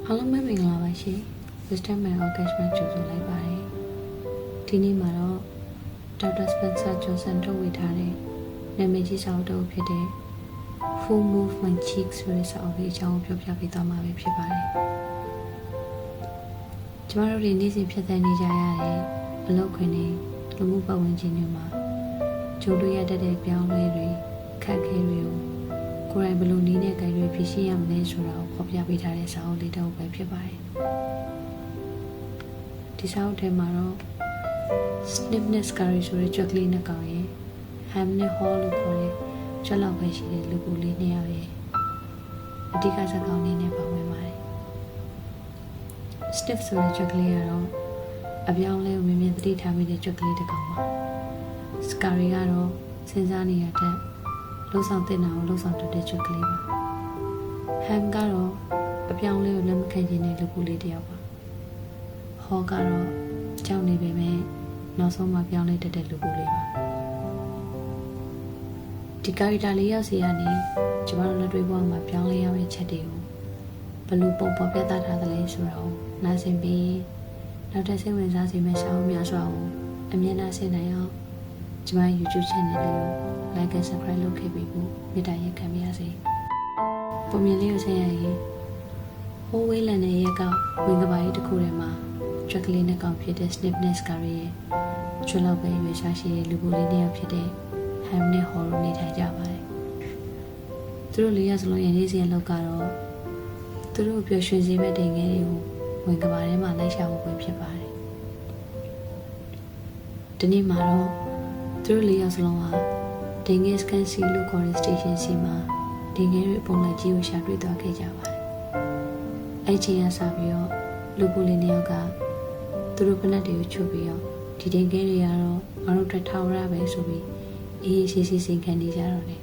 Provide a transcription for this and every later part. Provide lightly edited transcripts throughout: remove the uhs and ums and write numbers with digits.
အားလုံးပဲမင်္ဂလာပါရှင် Wisdom and Orgasm ကြိုဆိုလိုက်ပါတယ်ဒီနေ့မှာတော့ Dr. Spencer Johnson ထုတ်ဝေထားတဲ့နာမည်ကြီးစာအုပ်တစ်အုပ်ဖြစ်တဲ့ Full Movement Cheeks ဆိုတဲ့စာအုပ်လေးအကြောင်းကိုပြောပြပေးသွားမှာပဲဖြစ်ပါတယ်ကျမတို့ဒီနေ့စဉ်ဖြစ်တဲ့နေကြရတဲ့အလုပ်ခွင်တွေလူမှုပတ်ဝန်းကျင်တွေမှာကြုံတွေ့ရတတ်တဲ့ပြောင်းလဲတွေခက်ခဲတွေကိုကိုယ်တိုင်ဘယ်လိုနည်းနဲ့ကြိုင်တွေဖြေရှင်းရမလဲဆိုတာကိုဖော်ပြပေးထားတဲ့စာအုပ်လေးတစ်အုပ်ပဲဖြစ်ပါတယ်ဒီစာအုပ်ထဲမှာတော့ Sniffness Curry ဆိုတဲ့ကြွက်ကလေးနှစ်ကောင်ရယ် Ham နဲ့ Hall လို့ခေါ်တဲ့ကြွက်လောက်ပဲရှိတဲ့လူပူလေးနှစ်ယောက်ရယ်အဓိကစကားလေးနဲ့ပါဝင်ပါတယ် Sniff ဆိုတဲ့ကြွက်ကလေးကတော့အပြောင်းလဲကိုမြင်မြင်သတိထားမိတဲ့ကြွက်ကလေးတစ်ကောင်ပါ Scary ကတော့စဉ်းစားနေရတဲ့လှုပ်ဆောင်တင်တာကိုလှုပ်ဆောင်တတ်တဲ့ကြွက်ကလေးပါ Ham ကတော့အပြောင်းလဲကိုလက်မခံခြင်းနဲ့လူပူလေးတစ်ယောက်ပါ Hall ကတော့ကြောက်နေပေမဲ့နောက်ဆုံးမှပြောင်းလဲတတ်တဲ့လူပူလေးပါဒီကာရီတာလေးရောက်စီကနေကျမတို့လက်တွေ့ဘဝမှာပြောင်းလဲရမယ့်ချက်တွေကိုဘယ်လိုပုံဖော်ပြသထားသလဲဆိုတာကိုနားဆင်ပြီးနောက်ထပ်စိတ်ဝင်စားစေမယ့်စာအုပ်များစွာကိုအမြဲတမ်းဆင်နိုင်အောင်ကျမ YouTube channel လေးကို like and subscribe လုပ်ခဲ့ပြီးဖို့မေတ္တာရပ်ခံပါရစေပုံမြင်လေးကိုဆက်ရရင်ဟိုးဝေးလန်တဲ့ရက်ကဝင်ကဘာကြီးတစ်ခုထဲမှာကြွက်ကလေးနှစ်ကောင်ဖြစ်တဲ့ Sniffness Curry ရဲ့ကျွတ်လောက်ပဲရွေးရှားရှိတဲ့လူပူလေးနှစ်ယောက်ဖြစ်တဲ့ Ham နဲ့ Hall နေထိုင်ကြပါတယ်သူတို့လေးယောက်စလုံးရဲ့နေ့စဉ်လောက်ကတော့သူတို့ပျော်ရွှင်စေမယ့်တိမ်ငယ်တွေကိုဝင်ကဘာထဲမှာလိုက်ရှာဖို့ပဲဖြစ်ပါတယ်ဒီနေ့မှာတော့သူတို့လေးယောက်စလုံးဟာတိမ်ငယ်စကန်စီလို့ခေါ်တဲ့ station စီမှာတိမ်ငယ်တွေပုံလိုက်ကြီးကိုရှာတွေ့သွားခဲ့ကြပါတယ်အဲ့ချိန်ကစပြီးတော့လူပူလေးနှစ်ယောက်ကသူတို့ဖနက်တွေကိုချုပ်ပြီးတော့ဒီတိမ်ငယ်တွေကတော့ငါတို့အတွက်ထောင်ရပဲဆိုပြီးအေးစီစင်ခံနေကြတော့တယ်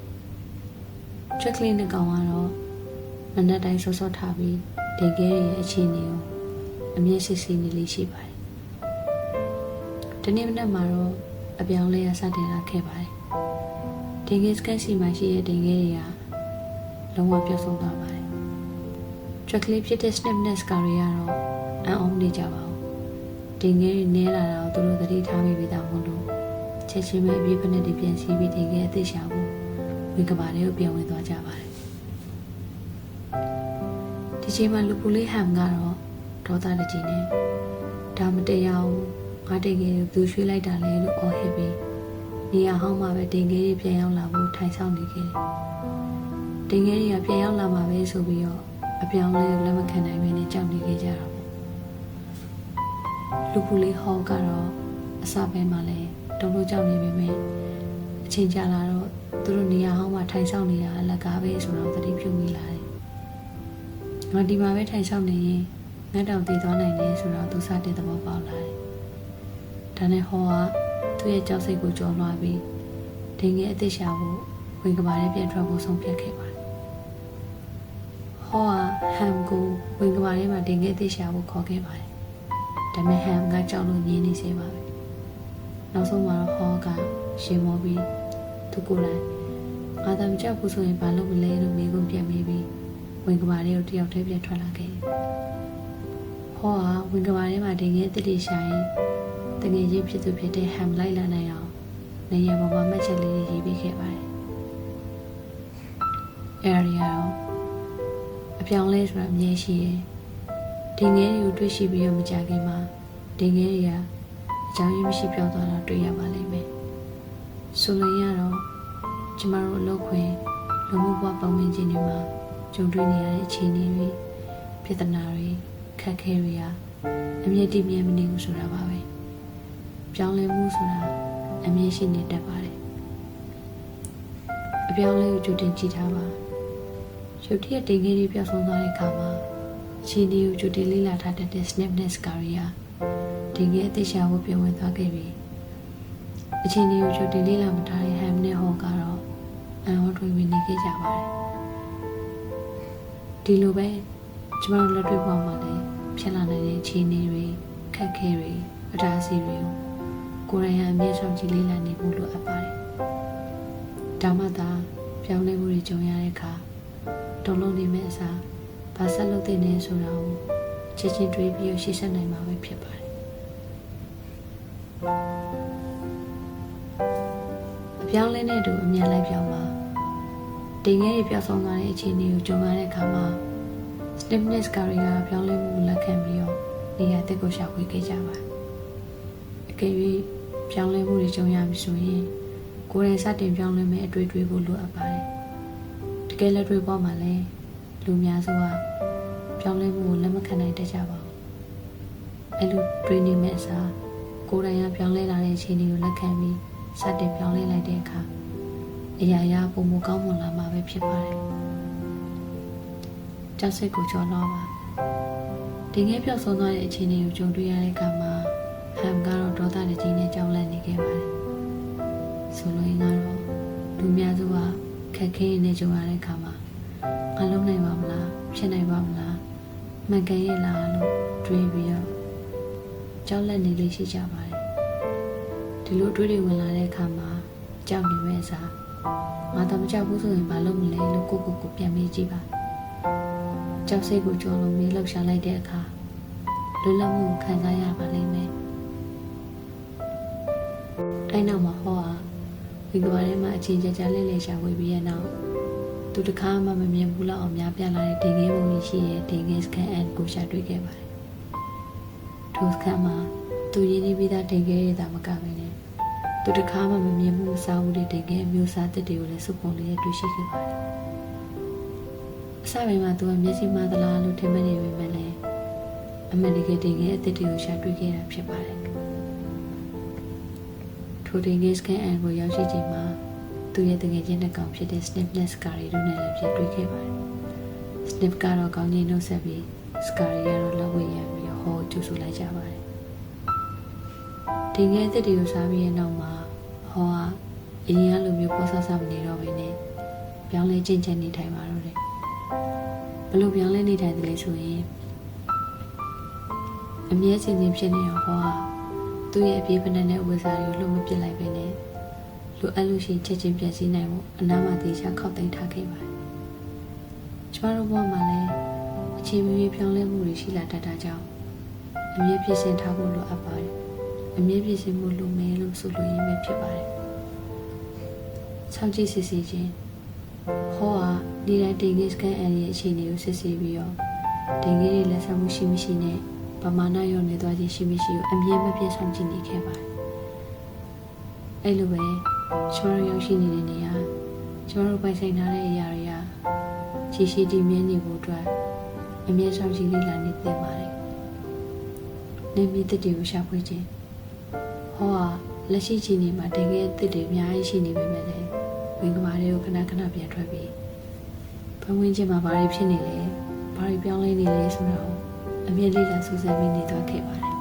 ချက်ကလေးနှစ်ကောင်ကတော့မနက်တိုင်းစောစောထားပြီးတိမ်ငယ်ရဲ့အခြေအနေကိုအမြဲစစ်ဆေးနေလေးရှိပါတယ်ဒီနေ့မနက်မှာတော့အပြောင်းလဲရစတင်လာခဲ့ပါတယ်တိမ်ငယ်စကန်စီမှာရှိတဲ့တိမ်ငယ်တွေကလုံးဝပြုတ်ဆုံးသွားပါတယ်ချက်ကလေးဖြစ်တဲ့ Sniffness Curry ကတော့အံ့ဩနေကြပါဘူးတိမ်ငယ်တွေနဲလာတာကိုသူတို့သတိထားမိပြီးသားမို့လို့ချက်ချင်းပဲအပြည့်ဖက်နဲ့တပြန်စီးပြီးတိမ်ငယ်အသက်ရှာဖို့ဝင်ကဘာတွေကိုပြန်ဝင်သွားကြပါတယ်ဒီချိန်မှာလူပူလေး Ham ကတော့ဒေါသတကြီးနဲ့ဒါမတရားဘူးငါတိမ်ငယ်ကိုသူရွှေ့လိုက်တာလေလို့အော်ဟစ်ပြီးနေရာဟောင်းမှာပဲတိမ်ငယ်တွေပြန်ရောက်လာဖို့ထိုင်ဆောင်နေခဲ့တယ်တိမ်ငယ်တွေကပြန်ရောက်လာမှာပဲဆိုပြီးတော့အပြောင်းလဲကိုလက်မခံနိုင်ဘဲနဲ့ကြောက်နေခဲ့ကြတာပေါ့လူပူလေး Hall ကတော့အစပဲမှာလဲတုံ့လို့ကြောက်နေပေမဲ့အချိန်ကြာလာတော့သူတို့နေရာဟောင်းမှာထိုင်ဆောင်နေတာအလကားပဲဆိုတော့သတိပြုမိလာတယ်ငါဒီမှာပဲထိုင်ဆောင်နေရင်ငါတောင်တည်သွားနိုင်တယ်ဆိုတော့သူစတဲ့သဘောပေါက်လာတယ်ဒါနဲ့ Hall ကသူ့ရဲ့ကြောက်စိတ်ကိုကြော်လွှားပြီးဒိန်ငယ်အသက်ရှာဖို့ဝင်ကဘာထဲပြန်ထွက်ဖို့ဆုံးဖြတ်ခဲ့ပါတယ်Hall က Ham ကိုဝင်ကဘာထဲမှာဒိန်ငယ်အသက်ရှာဖို့ခေါ်ခဲ့ပါတယ်ဒါပေမဲ့ Ham ကကြောက်လို့ညင်းနေစေပါပဲနောက်ဆုံးမှာတော့ Hall ကရှင်မောပြီးသူကိုယ်တိုင်ငါသာမကြောက်ဘူးဆိုရင်ဘာလုပ်မလဲလို့မေးခွန်းပြန်မေးပြီးဝင်ကဘာထဲကိုတယောက်တည်းပြန်ထွက်လာခဲ့တယ်Hall ကဝင်ကဘာထဲမှာဒိန်ငယ်အသက်တွေရှာရင်တကယ်ချင်းဖြစ်သူဖြစ်တဲ့ Ham လိုက်လာနိုင်အောင်နေရာပေါ်မှာမှတ်ချက်လေးတွေရေးပေးခဲ့ပါတယ်area အပြောင်းလဲဆိုတာအမြဲရှိတယ်ဒိန်ငယ်တွေကိုတွေ့ရှိပြီးတော့မကြခင်မှာဒိန်ငယ်တွေကအကြောင်းရင်းမရှိပြောင်းသွားတာတွေ့ရပါလိမ့်မယ်ဆိုလိုရတော့ကျမတို့အလုပ်ခွင်လူမှုဘဝပတ်ဝန်းကျင်တွေမှာကြုံတွေ့နေရတဲ့အခြေအနေတွေပြဿနာတွေခက်ခဲတွေကအမြဲတည်မြဲမနေဘူးဆိုတာပါပဲပြောင်းလဲမှုဆိုတာအမြဲရှိနေတတ်ပါတယ်အပြောင်းလဲကိုကြိုတင်ကြည့်ထားပါရုပ်တရက်တိမ်ငယ်တွေပြောင်းဆုံးသွားတဲ့အခါမှာခြေဒီကိုကြိုတင်လေးလာထားတဲ့ Sniffness Curry တိမ်ငယ်အသက်ရှာဖို့ပြန်ဝင်သွားခဲ့ပြီအချိန်ဒီကိုကြိုတင်လေးလာမထားတဲ့ Ham နဲ့ Hall ကတော့အံ့ဩထွေးပြီးနေခဲ့ကြပါတယ်ဒီလိုပဲကျမတို့လက်တွေ့ဘဝမှာလည်းဖြစ်လာနိုင်တဲ့အခြေအနေတွေခက်ခဲတွေအတားအဆီးတွေကိုယ်တိုင်အမြဲဆောင်ကြည့်လေးလာနေဖို့လိုအပ်ပါတယ်ဒါမှသာပြောင်းလဲမှုတွေကြုံရတဲ့အခါတုံ့လုံးနေမဲ့အစားဘ ဘာဆက်လုပ်တဲ့နေဆိုတာကိုချက်ချင်းတွေးပြီးရှေ့ဆက်နိုင်မှာပဲဖြစ်ပါတယ်အပြောင်းလဲနဲ့တူအမြန်လိုက်ပြောင်းပါတင်ငယ်တွေပြောင်းဆုံးသွားတဲ့အခြေအနေကိုကြုံရတဲ့အခါမှာ Stiffness ကတွေကပြောင်းလဲမှုလက်ခံပြီးတော့နေရာတက်ကိုရှာဖွေခဲ့ကြပါတယ်အကယ်၍ပြောင်းလဲမှုတွေကြုံရပြီဆိုရင်ကိုယ်တိုင်စတင်ပြောင်းလဲမဲ့အတွေ့အကြုံဖို့လိုအပ်ပါတယ်တကယ်လက်တွေ့ပေါ်မှာလည်းလူများစုကပြောင်းလဲမှုကိုလက်မခံနိုင်တတ်ကြပါဘူးအဲ့လိုတွေးနေမဲ့အစားကိုယ်တိုင်ကပြောင်းလဲလာတဲ့အခြေအနေကိုလက်ခံပြီးစတင်ပြောင်းလဲလိုက်တဲ့အခါအရာရာပုံမကောင်းမွန်လာမှာပဲဖြစ်ပါတယ်ကြောက်စိတ်ကိုကြော်တော့ပါဒီငယ်ပြောက်ဆုံးသွားတဲ့အခြေအနေကိုကြုံတွေ့ရတဲ့အခါမှာဟမ်ကတော့ဒေါသတကြီးနဲ့ကြောက်လန့်နေခဲ့ပါတယ်ဆိုလိုရင်းကတော့လူများစုကခက်ခဲနေကြုံရတဲ့အခါမှာငါလုံးနိုင်ပါမလားဖြစ်နိုင်ပါမလားမှန်ကန်ရဲ့လားလို့တွေးပြီးတော့ကြောက်လန့်နေလေးရှိကြပါတယ်ဒီလိုတွေးတွေဝင်လာတဲ့အခါမှာကြောက်နေမဲ့အစားငါတော့မကြောက်ဘူးဆိုရင်ဘာလုပ်မလဲလို့ကိုပြန်မေးကြည့်ပါကြောက်စိတ်ကိုကြော်လို့မေးလှုပ်ရှားလိုက်တဲ့အခါလွတ်လပ်မှုခံစားရပါလိမ့်မယ်အဲ့နောက်မှာဟောဟာဒီကဘာထဲမှာအချင်းကြလဲရှာဝေးပြီးရဲ့နောက်သူတခါမှမမြင်ဘူးလောက်အောင်များပြလာတဲ့ဒေငယ်ပုံကြီးရှိတဲ့ဒေငယ်စကန်အန်ကိုရှာတွေ့ခဲ့ပါတယ်ထိုစကန်မှာသူရင်းနှီးပြီးသားဒေငယ်တွေသာမကပဲနဲ့သူတခါမှမမြင်ဘူးမစားဘူးတဲ့ဒေငယ်အမျိုးအစားတစ်တွေကိုလည်းစုပုံလေးတွေ့ရှိခဲ့ပါတယ်အစပိုင်းမှာသူကမျက်စိမှသလားလို့ထင်မှတ်နေပေမဲ့လည်းအမှန်တကယ်ဒေငယ်အသစ်တွေကိုရှာတွေ့ခဲ့တာဖြစ်ပါတယ်ထိုဒေငယ်စကန်အန်ကိုရောက်ရှိချိန်မှာသူရဲ့တငယ်ချင်းတစ်ကောင်ဖြစ်တဲ့ Stiffness ကာရီတို့နဲ့လည်းပြတွေ့ခဲ့ပါတယ် Stiff ကတော့ကောင်းကြီးနှုတ်ဆက်ပြီး Scary ကတော့လက်ဝဲရံပြီးဟောကျူဆူလိုက်ကြပါတယ်ဒီငယ်အစ်တွေကိုစားပြီးရဲ့နောက်မှာဟောကအရင်ကလိုမျိုးပေါ်ဆဆမနေတော့ဘဲနဲ့ပြောင်းလဲကျင့်ကြံနေထိုင်ပါတော့တယ်ဘလို့ပြောင်းလဲနေထိုင်တယ်လဲဆိုရင်အမြဲစင်စင်ဖြစ်နေအောင်ဟောသူ့ရဲ့အပြေးဖက်နဲ့ဝေစာတွေကိုလှုပ်မပစ်လိုက်ပဲနဲ့လိုအပ်လို့ရှိရင်ချက်ချင်းပြန်စည်းနိုင်ဖို့အနားမှာတေချာခောက်သိမ်းထားခဲ့ပါတယ်။ကျမတို့ဘဝမှာလည်းအချိန်မီပြောင်းလဲမှုတွေရှိလာတတ်တာကြောင့်အမြဲဖြစ်စဉ်ထားဖို့လိုအပ်ပါတယ်။အမြဲဖြစ်စဉ်မှုလိုမယ်လို့ဆိုလိုရင်းပဲဖြစ်ပါတယ်။စောင့်ကြည့်စစ်ဆေးခြင်းဟောဟာဒီတိုင်းတင်ဂစ်ကန်အန်ရဲ့အခြေအနေကိုစစ်ဆေးပြီးတော့တင်ဂစ်ရဲ့လက်ဆက်မှုရှိမရှိနဲ့ပမာဏရောနေသွားခြင်းရှိမရှိကိုအမြဲမပြတ်ဆောင်ကြည့်နေခဲ့ပါတယ်။အဲ့လိုပဲကျမတို့ရောက်ရှိနေတဲ့နေရာကျမတို့ပိုင်ဆိုင်ထားတဲ့အရာတွေကရှိတည်မြဲနေဖို့အတွက်အမြဲဆောင်ကြည့်လေ့လာနေသင့်ပါတယ်။နေမီတစ်တွေကိုရှာဖွေခြင်းဟောဟာလက်ရှိချိန်ဒီမှာတကယ်အစ်စ်တွေအများကြီးရှိနေပေမဲ့လည်းဝင်ကမာတွေကိုခဏပြန်ထွက်ပြီးဘဝဝင်ချင်းမှာဘာတွေဖြစ်နေလဲဘာတွေပြောင်းလဲနေလဲဆိုတာကိုအမြဲလေ့လာစူးစမ်းပြီးနေသွားခဲ့ပါတယ်။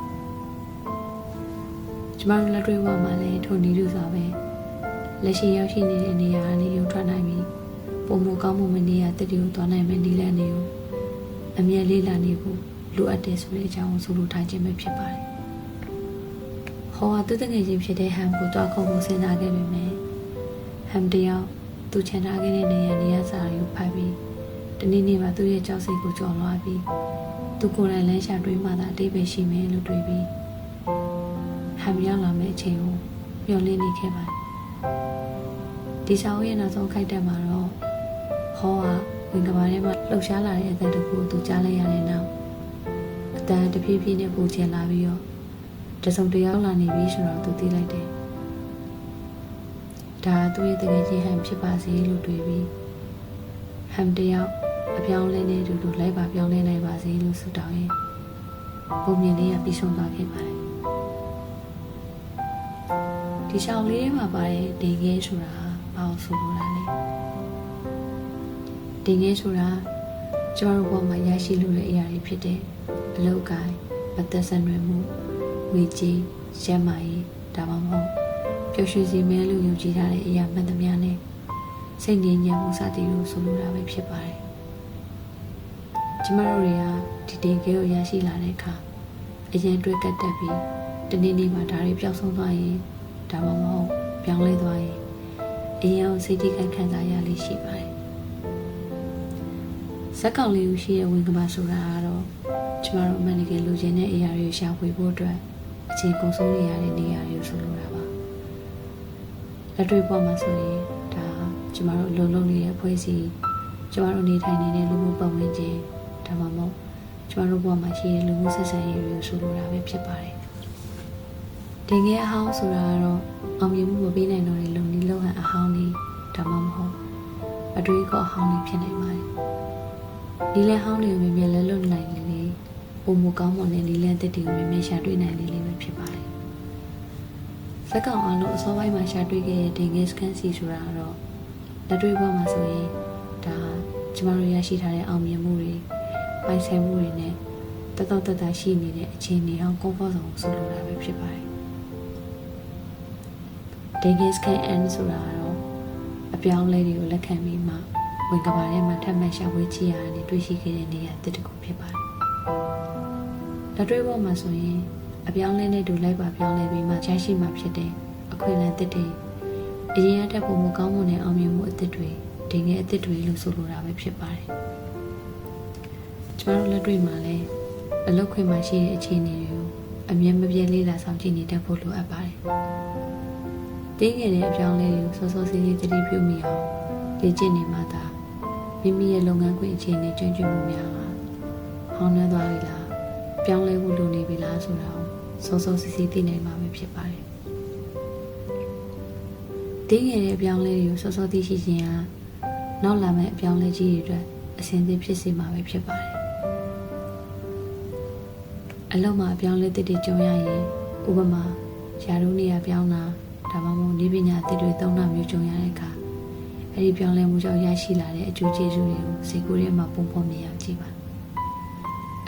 ကျမတို့လက်တွေ့ဘဝမှာလည်းထိုနည်းတူစွာပဲလက်ရှိရောက်ရှိနေတဲ့နေရာကနေရုပ်ထွက်နိုင်ပြီးပုံမကောင်းမှုမနေရတတိကိုသွားနိုင်မယ့်နည်းလမ်းတွေကိုအမြဲလေးလာနေဖို့လိုအပ်တယ်ဆိုတဲ့အကြောင်းကိုဆိုလိုထားခြင်းပဲဖြစ်ပါတယ်။ဟောသူတငယ်ချင်းဖြစ်တဲ့ဟမ်ကိုတွားခုံဖို့စဉ်းစားခဲ့ပေမဲ့ဟမ်တယောက်သူချန်ထားခဲ့တဲ့နေရာစာတွေကိုဖတ်ပြီးတနေ့နေ့မှာသူ့ရဲ့ကြောက်စိတ်ကိုကြော်လွှားပြီးသူကိုယ်တိုင်လမ်းရှာတွေးမှသာအတိတ်ပဲရှိမယ်လို့တွေးပြီးဟမ်ရောက်လာမယ့်အချိန်ကိုမျှော်လင့်နေခဲ့ပါတယ်။ဒီဆောင်ရဲ့နောက်ဆုံးခိုက်တက်မှာတော့ဟောကဝင်ကဘာထဲမှာလှုပ်ရှားလာတဲ့အသံတစ်ခုသူကြားလိုက်ရတဲ့နောက်အသံတဖြည်းဖြည်းနဲ့ပူချင်လာပြီးတော့တစုံတယောက်လာနေပြီဆိုတော့သူသိလိုက်တယ်။ဒါသူ့ရဲ့တကယ်ချင်းဟမ်ဖြစ်ပါစေလို့တွေးပြီးဟမ်တယောက်အပြောင်းလဲနေတူတူလိုက်ပါပြောင်းလဲနိုင်ပါစေလို့ဆုတောင်းရင်ပုံမြင်လေးကပြီးဆုံးသွားခဲ့ပါတယ်။ဒီဆောင်လေးထဲမှာပါတဲ့ဒေငယ်ဆိုတာဘာလို့ဆိုလိုတာလဲဒေငယ်ဆိုတာကျမတို့ဘဝမှာရရှိလို့တဲ့အရာတွေဖြစ်တဲ့အလုပ်ကိုင်အသက်ဆက်နွယ်မှုဝေကြီးရမ်းမာရေးဒါမှမဟုတ်ပျော်ရွှင်စေမယ်လို့ယုံကြည်ထားတဲ့အရာမှန်သမျှနဲ့စိတ်ငြိမ်ချမ်းမှုစသည်လို့ဆိုလိုတာပဲဖြစ်ပါတယ်ကျမတို့တွေကဒီဒေငယ်ကိုရရှိလာတဲ့အခါအရင်တွေ့ကတ်တက်ပြီးတနေ့နေ့မှာဒါတွေပျောက်ဆုံးသွားရင်ဒါမှမဟုတ်ပြောင်းလဲသွားရင်အရင်အောင်စိတ်ထိခိုက်ခံစားရလိမ့်ရှိပါတယ် ဇက်ကောင်လေးကိုရှိရဲ့ဝင်ကဘာဆိုတာကတော့ကျမတို့အမှန်တကယ်လိုချင်တဲ့အရာတွေကိုရှာဖွေဖို့အတွက်အချိန်ကုန်ဆုံးနေရတဲ့နေရာတွေကိုဆိုလိုတာပါလက်တွေ့ပေါ်မှာဆိုရင်ဒါကျမတို့လုံလုံနေတဲ့အဖွဲ့အစည်းကျမတို့နေထိုင်နေတဲ့လူမှုပတ်ဝန်းကျင်ဒါမှမဟုတ်ကျမတို့ဘဝမှာရှိတဲ့လူမှုဆက်ဆံရေးတွေကိုဆိုလိုတာပဲဖြစ်ပါတယ်တင်ငယ်အဟောင်းဆိုတာကတော့အောင်မြင်မှုမပေးနိုင်တော့တဲ့လုံနီးလုံဟန်အဟောင်းတွေဒါမှမဟုတ်အတွေးကောအဟောင်းတွေဖြစ်နိုင်ပါတယ်ဒီလန်ဟောင်းတွေကိုမြင်မြင်လဲလွတ်နိုင်လေပုံမကောင်းမွန်တဲ့ဒီလန်တက်တွေကိုမြင်မြင်ရှာတွေ့နိုင်လေပဲဖြစ်ပါတယ်ဇက်ကောင်အားလုံးအစောပိုင်းမှာရှာတွေ့ခဲ့တဲ့တင်ငယ်စကန်စီဆိုတာကတော့လက်တွေ့ဘဝမှာဆိုရင်ဒါကျမတို့ရရှိထားတဲ့အောင်မြင်မှုတွေပိုင်ဆိုင်မှုတွေနဲ့တတော်တတရှိနေတဲ့အခြေအနေဟောင်း comfort zone ကိုဆိုလိုတာပဲဖြစ်ပါတယ်တင်ငယ်စကန်အန်ဆိုတာကတော့အပြောင်းလဲတွေကိုလက်ခံပြီးမှဝင်ကဘာထဲမှာထပ်မံရှာဖွေကြည့်ရတယ်တွေ့ရှိခဲ့တဲ့နေရာတစ်ခုဖြစ်ပါတယ်လက်တွေ့ဘဝမှာဆိုရင်အပြောင်းလဲနဲ့တူလိုက်ပါပြောင်းလဲပြီးမှရရှိမှဖြစ်တဲ့အခွင့်အလမ်းတစ်တွေအရင်အထက်ပုံမကောင်းမှုနဲ့အောင်မြင်မှုအသစ်တွေတင်ငယ်အသစ်တွေလို့ဆိုလိုတာပဲဖြစ်ပါတယ်ကျမတို့လက်တွေ့မှာလည်းအလုပ်ခွင်မှာရှိတဲ့အခြေအနေတွေကိုအမြဲမပြတ်လေးလာဆောင်ကြည့်နေတတ်ဖို့လိုအပ်ပါတယ်တင်ငယ်တဲ့အပြောင်းလဲတွေကိုစောစောစီးစီးတတိပြုမိအောင်လေ့ကျင့်နေမှသာမိမိရဲ့လုပ်ငန်းခွင်အခြေအနေကျွမ်းကျင်မှုများကဟောင်းနှွမ်းသွားပြီလားပြောင်းလဲဖို့လိုနေပြီလားဆိုတာကိုစောစောစီးစီးသိနိုင်မှာပဲဖြစ်ပါတယ်တင်းငယ်တဲ့အပြောင်းလဲတွေကိုစောစောသိရှိခြင်းဟာနောက်လာမယ့်အပြောင်းလဲကြီးတွေအတွက်အဆင်သင့်ဖြစ်စေမှာပဲဖြစ်ပါတယ်အလုံးမှာအပြောင်းလဲတစ်တွေကြုံရရင်ဥပမာယာရုနေရပြောင်းတာဒါမှမဟုတ်ဒီပညာတစ်တွေသုံးတာမျိုးကြုံရတဲ့အခါအဲ့ဒီပြောင်းလဲမှုကြောင့်ရရှိလာတဲ့အကျိုးကျေးဇူးတွေကိုစိတ်ကူးထဲမှာပုံဖော်မြင်အောင်ကြည့်ပါ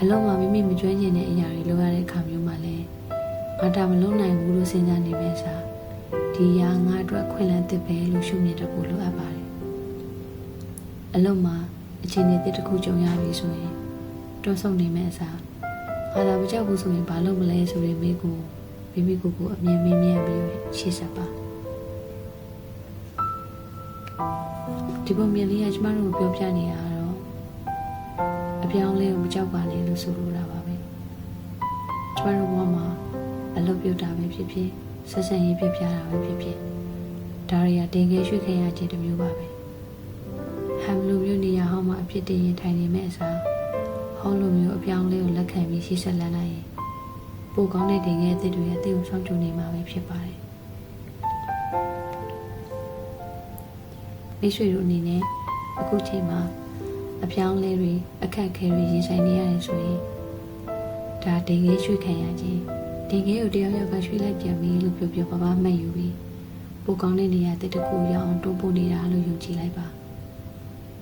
အလုံးမှာမိမိမကျွမ်းကျင်တဲ့အရာတွေလုပ်ရတဲ့အခါမျိုးမှာလည်းငါဒါမလုပ်နိုင်ဘူးလို့စဉ်းစားနေမယ့်စားဒီရာငါအတွက်ခွင့်လန်းတစ်ပဲလို့ရှုမြင်တတ်ဖို့လိုအပ်ပါတယ်အလုံးမှာအခြေအနေတစ်ခုကြုံရပြီဆိုရင်တွန်းဆုတ်နေမယ့်အစားငါဒါမကြောက်ဘူးဆိုရင်ဘာလုပ်မလဲဆိုတဲ့မိကိုမိမိကိုအမြင်မြင်ပြီးရှေ့ဆက်ပါဒီပုံမြင်လေးကကျမတို့ကိုပြောပြနေတာကတော့အပြောင်းလဲကိုမကြောက်ပါနဲ့လို့ဆိုလိုတာပါပဲကျမတို့ဘဝမှာအလုပ်ပြုတ်တာပဲဖြစ်ဖြစ်ဆက်ဆံရေးဖြစ်ပြတာပဲဖြစ်ဖြစ်ဒါတွေကတင်ငယ်ရွှေ့ခဲ့ရခြင်းတစ်မျိုးပါပဲဟမ်လိုမျိုးနေရာဟောင်းမှာအဖြစ်တည်ရင်ထိုင်နေမဲ့အစားဟောလိုမျိုးအပြောင်းလဲကိုလက်ခံပြီးရှေ့ဆက်လန်းလိုက်ရင်ပိုကောင်းတဲ့တင်ငယ်အသစ်တွေအသေးကိုဆောင်ကြနေမှာပဲဖြစ်ပါတယ်မိတ်ဆွေတို့အနေနဲ့အခုချိန်မှာအပြောင်းလဲတွေအခက်အခဲတွေရင်ဆိုင်နေရတယ်ဆိုရင်ဒါတင်ငယ်ရွှေ့ခံရခြင်းတင်ငယ်ကိုတယောက်ယောက်ကရွှေ့လိုက်ပြန်ပြီလို့ပြောပါမှတ်ယူပြီးပိုကောင်းတဲ့နေရာတစ်ခုရောက်အောင်တွန်းပို့နေတာလို့ယုံကြည်လိုက်ပါ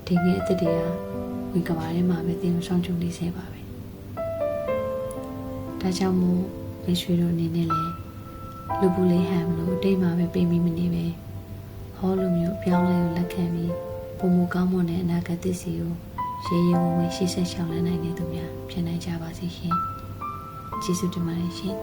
တင်ငယ်အသစ်တွေကဝင်ကဘာထဲမှာပဲတင်ဆောင်ကြနေစေပါပဲဒါကြောင့်မို့မိတ်ဆွေတို့အနေနဲ့လည်းလူပူလေးဟမ်လို့တိတ်မှာပဲပြင်မိမနေပဲဟောလိုမျိုးပြောင်းလဲကိုလက်ခံပြီးပုံမကောင်းမွန်တဲ့အနာဂတ်သစ်စီကိုရေရေဝံဝံရှေ့ဆက်ရှောင်လန်းနိုင်တဲ့သူများဖြစ်နိုင်ကြပါစေရှင်ကျေးဇူးတင်ပါတယ်ရှင်